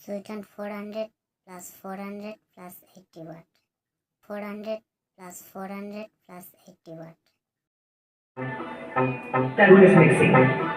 Switch on 400 plus 400 plus 80 watt. 400 plus 400 plus 80 watt. Who is mixing?